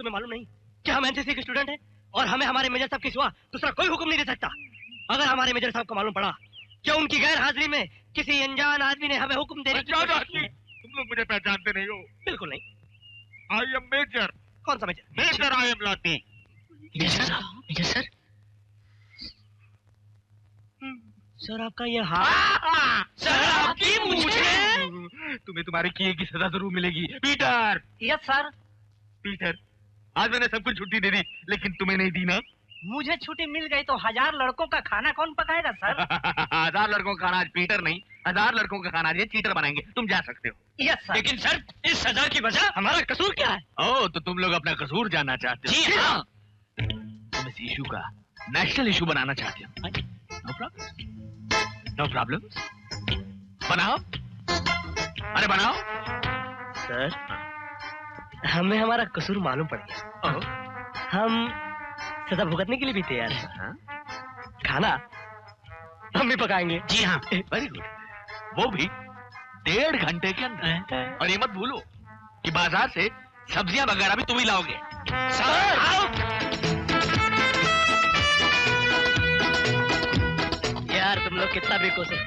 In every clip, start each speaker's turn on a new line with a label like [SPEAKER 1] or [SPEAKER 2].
[SPEAKER 1] तुम्हें मालूम नहीं कि हम एनसीसी के स्टूडेंट हैं और हमें हमारे मेजर साहब के सिवा दूसरा कोई हुक्म नहीं दे सकता। अगर हमारे मेजर साहब को मालूम पड़ा कि उनकी गैर हाजिरी में किसी अनजान आदमी ने हमें हुक्म देने की कोशिश की है।
[SPEAKER 2] तुम लोग मुझे पहचानते नहीं हो।
[SPEAKER 1] बिल्कुल नहीं।
[SPEAKER 2] I am major.
[SPEAKER 1] कौन सा मेजर?
[SPEAKER 2] मेजर आई एम लाती।
[SPEAKER 1] Major sir? सर आपका ये हाथ, सर आपकी मूंछें।
[SPEAKER 2] तुम्हें तुम्हारे किए की सजा जरूर मिलेगी। पीटर।
[SPEAKER 1] Yes sir.
[SPEAKER 2] पीटर, आज मैंने सबको छुट्टी दे दी लेकिन तुम्हें नहीं दी ना।
[SPEAKER 1] मुझे छुट्टी मिल गई तो 1000 लड़कों का खाना कौन पकाएगा सर?
[SPEAKER 2] 1000 लड़कों का खाना आज पीटर नहीं, 1000 लड़कों का खाना आज ये चीटर बनाएंगे। तुम जा सकते हो।
[SPEAKER 1] Yes sir. लेकिन सर इस सजा की वजह हमारा कसूर क्या है?
[SPEAKER 2] ओह, तो तुम लोग अपना कसूर जानना चाहते हो?
[SPEAKER 1] जी हाँ।
[SPEAKER 2] तुम इस इशू का नेशनल इशू बनाना चाहते हो? No problem, no problem. बनाओ, अरे बनाओ।
[SPEAKER 1] सर हमें हमारा कसूर मालूम पड़ गया। हम सजा भुगतने के लिए भी तैयार हैं। खाना हम भी पकाएंगे।
[SPEAKER 2] जी हाँ, वेरी गुड। वो भी 1.5 घंटे के अंदर। और ये मत भूलो कि बाजार से सब्जियां वगैरह भी तुम ही लाओगे।
[SPEAKER 1] यार तुम लोग कितना भी कोशिश,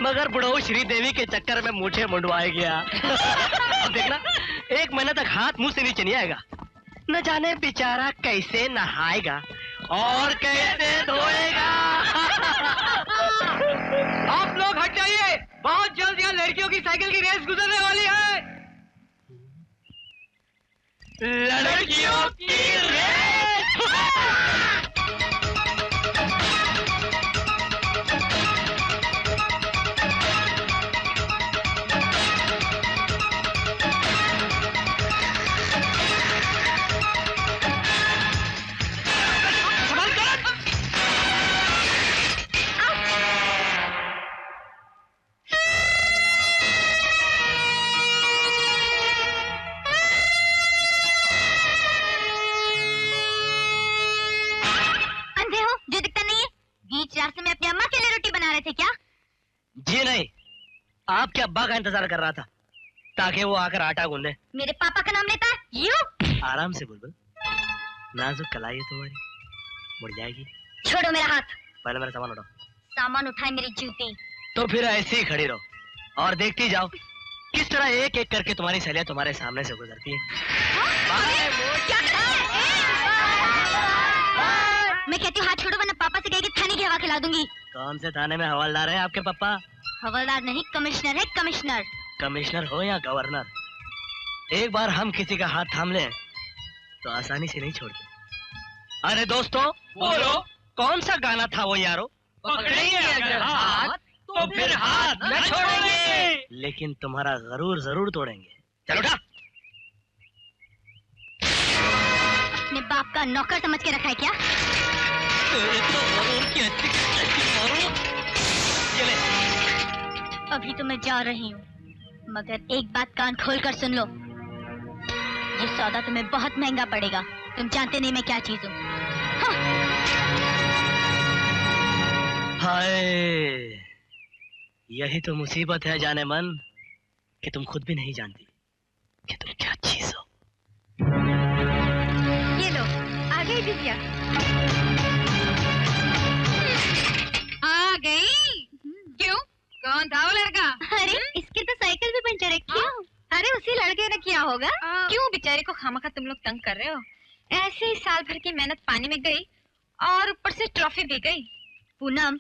[SPEAKER 1] मगर बुढ़ऊ श्रीदेवी के चक्कर में मूछे मुंडवाए गया। अब देखना 1 महीना तक हाथ मुंह से नीचे नहीं आएगा। न जाने बेचारा कैसे नहाएगा और कैसे धोएगा। आप लोग हट जाइए, बहुत जल्द यहाँ लड़कियों की साइकिल की रेस गुजरने वाली है। लड़कियों की रेस। जी नहीं, आपके अब्बा का इंतजार कर रहा था ताकि वो आकर आटा गूंदे।
[SPEAKER 3] मेरे पापा का नाम लेता है यू?
[SPEAKER 1] आराम से बुलबुल, नाजुक कलाई है तुम्हारी, मुड़ जाएगी।
[SPEAKER 3] छोड़ो मेरा हाथ।
[SPEAKER 1] पहले मेरा सामान उठाओ।
[SPEAKER 3] सामान उठाए मेरी जूती।
[SPEAKER 1] तो फिर ऐसे ही खड़ी रहो और देखती जाओ किस तरह एक एक करके तुम्हारी सहेलियां तुम्हारे सामने से गुजरती है।
[SPEAKER 3] क्या कर रहा है? मैं कहती हूँ हाथ छोड़ो वरना पापा से कहेगी थाने की हवा खिला दूंगी।
[SPEAKER 1] कौन से थाने में हवलदार है आपके पापा?
[SPEAKER 3] हवलदार नहीं, कमिश्नर है, कमिश्नर।
[SPEAKER 1] कमिश्नर हो या गवर्नर, एक बार हम किसी का हाथ थाम लें तो आसानी से नहीं छोड़ते। अरे दोस्तों बोलो, कौन सा गाना था वो यारो? पकड़ेंगे अगर हाथ तो फिर हाथ न छोड़ेंगे, लेकिन तुम्हारा गरूर जरूर तोड़ेंगे। चलो उठा।
[SPEAKER 3] अपने बाप का नौकर समझ के रखा है क्या?
[SPEAKER 1] तो गरूर की
[SPEAKER 3] अभी तो मैं जा रही हूँ, मगर एक बात कान खोल कर सुन लो, ये सौदा तुम्हें बहुत महंगा पड़ेगा। तुम जानते नहीं मैं क्या चीज हूँ।
[SPEAKER 1] हाय, यही तो मुसीबत है जाने मन कि तुम खुद भी नहीं जानती कि तुम क्या चीज हो।
[SPEAKER 3] ये लो, आ गई दिव्या।
[SPEAKER 4] आ गई? क्यों, कौन था वो लड़का?
[SPEAKER 3] अरे इसकी तो साइकिल भी पंचर है। क्यों? अरे उसी लड़के ने किया होगा।
[SPEAKER 4] क्यों बेचारे को खामखा तुम लोग तंग कर रहे हो? ऐसे ही साल भर की मेहनत पानी में गई और ऊपर से ट्रॉफी भी गई।
[SPEAKER 3] पूनम,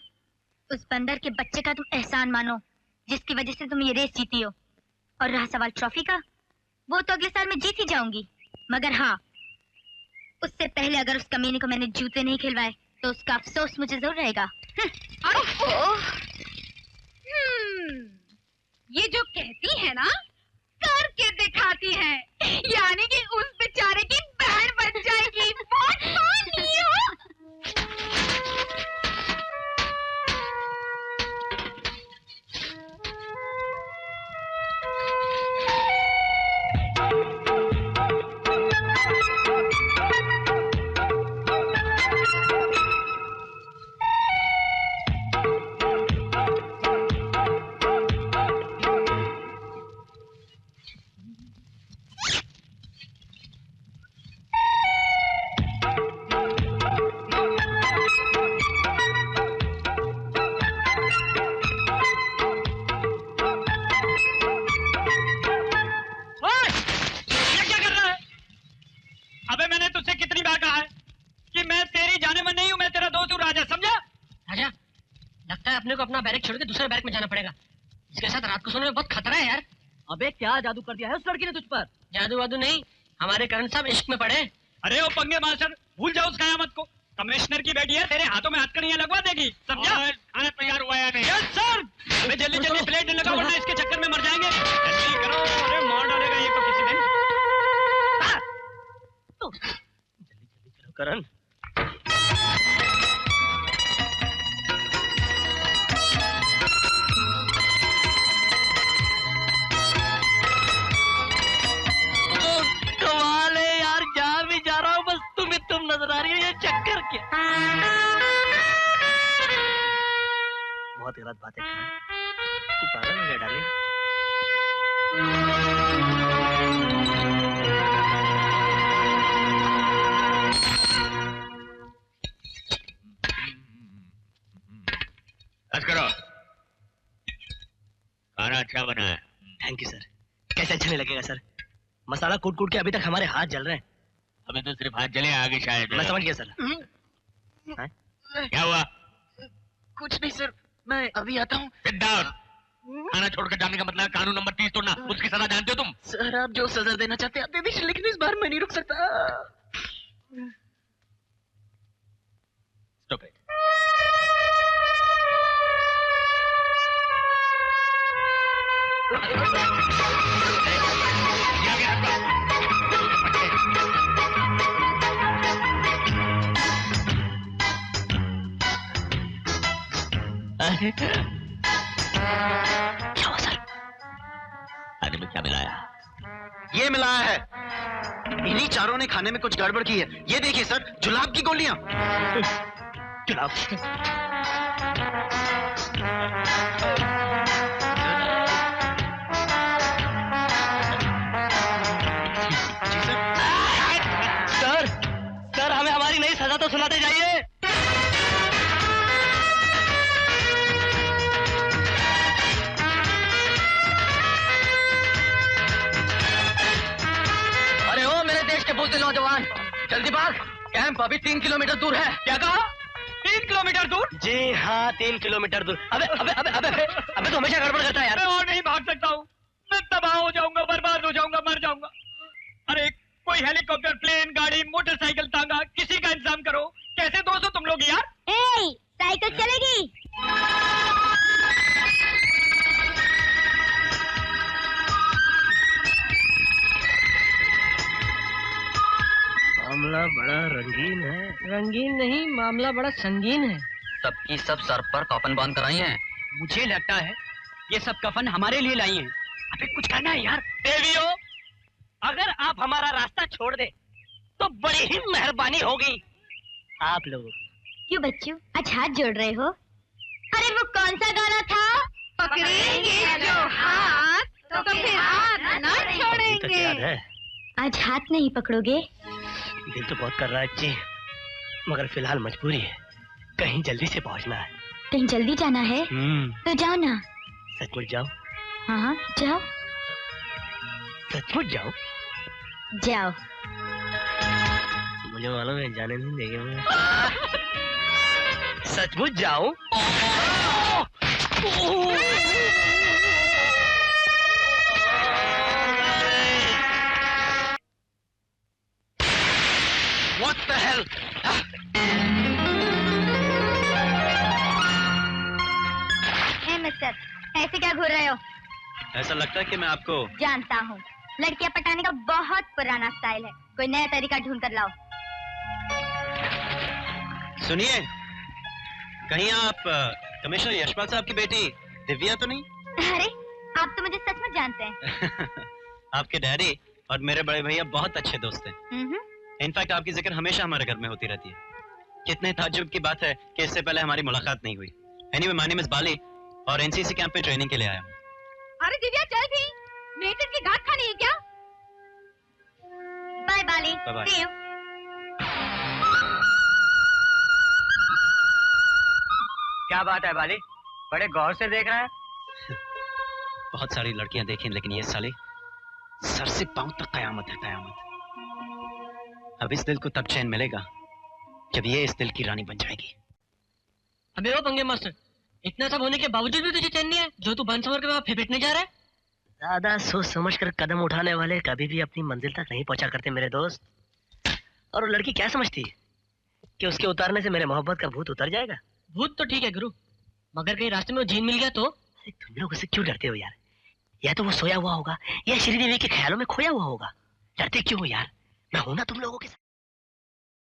[SPEAKER 3] उस बंदर के बच्चे का तुम एहसान मानो जिसकी वजह से तुम ये रेस जीती हो। और रहा सवाल ट्रॉफी का, वो तो अगले साल मैं जीत ही जाऊंगी, मगर हाँ उससे पहले अगर उस कमीने को मैंने जूते नहीं खिलवाए तो उसका अफसोस मुझे जरूर रहेगा।
[SPEAKER 4] ये जो कहती है ना करके दिखाती है, यानी कि उस बेचारे की बहन बन जाएगी। बहुत funny हो।
[SPEAKER 1] है अपने को अपना बैरक छोड़ के दूसरे बैरक में जाना पड़ेगा। इसके साथ रात को सोने में बहुत खतरा है यार।
[SPEAKER 5] अबे क्या जादू कर दिया है उस लड़की ने तुझ पर?
[SPEAKER 1] जादू वादू नहीं, हमारे करण साहब इश्क में पड़े।
[SPEAKER 6] अरे ओ पंगे मास्टर, भूल जाओ उस कयामत को। कमिश्नर की बेटी है, तेरे हाथों में हथकड़ियां लगवा देगी, समझा?
[SPEAKER 2] खाना तैयार हुआ है नहीं?
[SPEAKER 6] Yes sir. अबे जल्दी जल्दी प्लेट लगा, वरना इसके चक्कर में मर जाएंगे। जल्दी करो, अरे मार डालेगा ये तो किसी दिन।
[SPEAKER 1] जल्दी करो करण। कमाल है यार, जहाँ भी जा रहा हूँ बस तुम नजर आ रही हो। ये चक्कर क्या? बहुत गलत बात है करण। तू पागल हो गया डार्लिंग।
[SPEAKER 2] बस करो, खाना अच्छा बना है।
[SPEAKER 1] Thank you sir. कैसे अच्छा नहीं लगेगा सर? मसाला कूट कूट के अभी तक हमारे हाथ जल रहे हैं।
[SPEAKER 2] अभी तो सिर्फ हाथ जले, आगे शायद।
[SPEAKER 1] मैं समझ गया सर।
[SPEAKER 2] क्या हुआ?
[SPEAKER 1] कुछ नहीं सर, मैं अभी आता हूँ।
[SPEAKER 2] Sit down। खाना छोड़कर जाने का मतलब कानून नंबर 30 तोड़ना। उसकी सजा जानते हो तुम?
[SPEAKER 1] सर आप जो सजा देना चाहते हैं आप दे दीजिए, लेकिन इस बार मैं नहीं रुक सकता।
[SPEAKER 2] Stop it।
[SPEAKER 1] क्या हुआ सर?
[SPEAKER 2] खाने में क्या मिलाया?
[SPEAKER 7] ये मिलाया है। इन्हीं चारों ने खाने में कुछ गड़बड़ की है। ये देखिए सर, जुलाब की गोलियां।
[SPEAKER 1] जुलाब? सर सर हमें हमारी नई सजा तो सुनाते जाइए। अरे ओ मेरे देश के बुज़दिल नौजवान, जल्दी भाग। कैंप अभी 3 किलोमीटर दूर है। क्या कहा?
[SPEAKER 6] 3 किलोमीटर दूर?
[SPEAKER 1] जी हाँ 3 किलोमीटर दूर। अबे अबे अबे अबे अबे, अबे तो हमेशा गड़बड़ करता है यार।
[SPEAKER 6] मैं और नहीं भाग सकता हूँ, मैं तबाह हो जाऊंगा, बर्बाद हो जाऊंगा, मर जाऊंगा। अरे कोई हेलीकॉप्टर, प्लेन, गाड़ी, मोटरसाइकिल, तांगा, किसी का इंतजाम करो। कैसे दोस्तों तुम लोग यार?
[SPEAKER 3] साइकिल चलेगी?
[SPEAKER 1] मामला बड़ा रंगीन है।
[SPEAKER 5] रंगीन नहीं, मामला बड़ा संगीन है।
[SPEAKER 8] सबकी सब सर पर कफन बांध कर आई हैं।
[SPEAKER 5] मुझे लगता है ये सब कफन हमारे लिए लाई हैं।
[SPEAKER 1] अबे कुछ करना है यार। देवियों, अगर आप हमारा रास्ता छोड़ दे तो बड़ी ही मेहरबानी होगी आप लोगों।
[SPEAKER 3] क्यों बच्चों, आज हाथ जोड़ रहे हो? अरे वो कौन सा गाना था?
[SPEAKER 4] पकड़ेंगे जो हाथ तो फिर हाथ न
[SPEAKER 1] अभी तक
[SPEAKER 4] छोड़ेंगे।
[SPEAKER 1] याद है?
[SPEAKER 3] आज हाथ नहीं पकड़ोगे?
[SPEAKER 1] दिल तो बहुत कर रहा है जी, मगर फिलहाल मजबूरी है। कहीं जल्दी से पहुंचना है।
[SPEAKER 3] कहीं जल्दी जाना है तो जाओ ना।
[SPEAKER 1] सचमुच जाओ?
[SPEAKER 3] हाँ हाँ जाओ
[SPEAKER 1] सचमुच जाओ?
[SPEAKER 3] जाओ।
[SPEAKER 1] मुझे मालूम है जाने नहीं देंगे मुझे। सचमुच जाओ?
[SPEAKER 7] What the hell?
[SPEAKER 3] A mister, ऐसे क्या घूर रहे हो?
[SPEAKER 7] ऐसा लगता है कि मैं आपको
[SPEAKER 3] जानता हूँ, लड़कियां पटाने का बहुत पुराना स्टाइल है। कोई नया तरीका ढूंढ कर लाओ।
[SPEAKER 7] सुनिए, कहीं आप कमिश्नर यशपाल साहब की बेटी दिव्या तो नहीं?
[SPEAKER 3] अरे आप तो मुझे सच में जानते हैं।
[SPEAKER 7] आपके डैडी और मेरे बड़े भैया बहुत अच्छे दोस्त हैं। इनफैक्ट आपकी जिक्र हमेशा हमारे घर में होती रहती है। कितने ताज्जुब की बात है कि इससे पहले हमारी मुलाकात नहीं हुई। एनीवे, माय नेम इज बाली और एनसीसी कैंप पे ट्रेनिंग के लिए आया हूँ।
[SPEAKER 4] अरे दिव्या चल भी, नेचर की घाट खानी है क्या?
[SPEAKER 3] बाय बाली।
[SPEAKER 7] Bye-bye.
[SPEAKER 3] See you.
[SPEAKER 5] क्या बात है बाली, बड़े गौर से देख रहा है।
[SPEAKER 7] बहुत सारी लड़कियां देखी लेकिन ये साली सर से पांव तक कयामत है, कयामत। अब इस दिल को तब चैन मिलेगा जब ये इस दिल की रानी बन जाएगी।
[SPEAKER 1] अबे ओ पंगे मास्टर, इतना सब होने के बावजूद भी तुझे चैन नहीं है जो तू बंसवर के बाद फिटने जा रहा है? ज्यादा सोच समझ कर कदम उठाने वाले कभी भी अपनी मंजिल तक नहीं पहुंचा करते मेरे दोस्त। और वो लड़की क्या समझती है कि उसके उतारने से मेरे मोहब्बत का भूत उतर जाएगा? भूत तो ठीक है गुरु, मगर कहीं रास्ते में वो जीन मिल गया तो? तुम लोग उससे क्यों डरते हो यार? या तो वो सोया हुआ होगा या श्रीदेवी के ख्यालों में खोया हुआ होगा। डरते क्यों हो यार? मैं हूं ना तुम लोगों के साथ।